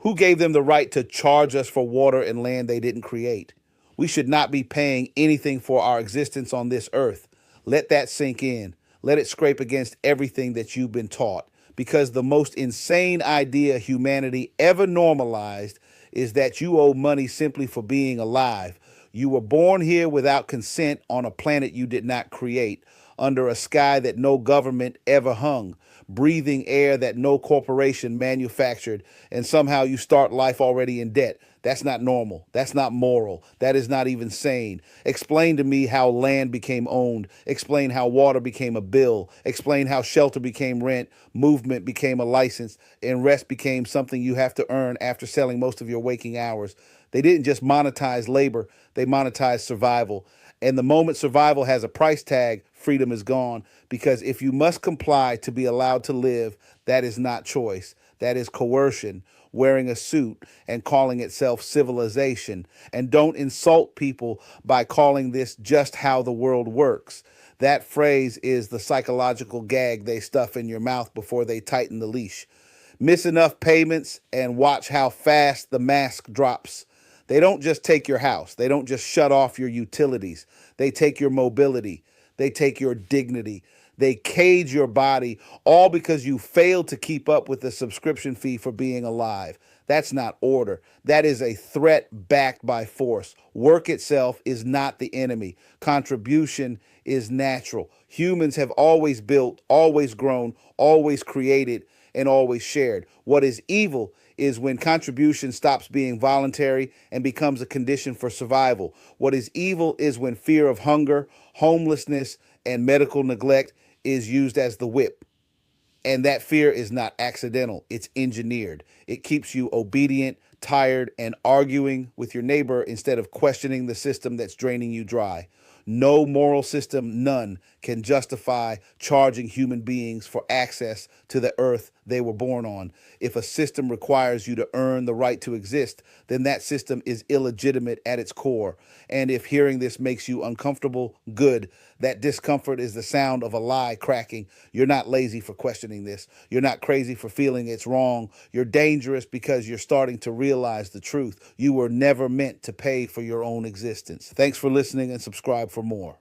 Who gave them the right to charge us for water and land they didn't create? We should not be paying anything for our existence on this earth. Let that sink in. Let it scrape against everything that you've been taught. Because the most insane idea humanity ever normalized is that you owe money simply for being alive. You were born here without consent on a planet you did not create, under a sky that no government ever hung, breathing air that no corporation manufactured, and somehow you start life already in debt. That's not normal. That's not moral. That is not even sane. Explain to me how land became owned. Explain how water became a bill. Explain how shelter became rent, movement became a license, and rest became something you have to earn after selling most of your waking hours. They didn't just monetize labor, they monetized survival. And the moment survival has a price tag, freedom is gone. Because if you must comply to be allowed to live, that is not choice. That is coercion, wearing a suit and calling itself civilization. And don't insult people by calling this just how the world works. That phrase is the psychological gag they stuff in your mouth before they tighten the leash. Miss enough payments and watch how fast the mask drops. They don't just take your house. They don't just shut off your utilities. They take your mobility. They take your dignity. They cage your body, all because you failed to keep up with the subscription fee for being alive. That's not order. That is a threat backed by force. Work itself is not the enemy. Contribution is natural. Humans have always built, always grown, always created, and always shared. What is evil is when contribution stops being voluntary and becomes a condition for survival. What is evil is when fear of hunger, homelessness, and medical neglect is used as the whip. And that fear is not accidental, it's engineered. It keeps you obedient, tired, and arguing with your neighbor instead of questioning the system that's draining you dry. No moral system, none, can justify charging human beings for access to the earth they were born on. If a system requires you to earn the right to exist, then that system is illegitimate at its core. And if hearing this makes you uncomfortable, good. That discomfort is the sound of a lie cracking. You're not lazy for questioning this. You're not crazy for feeling it's wrong. You're dangerous because you're starting to realize the truth. You were never meant to pay for your own existence. Thanks for listening and subscribe for more.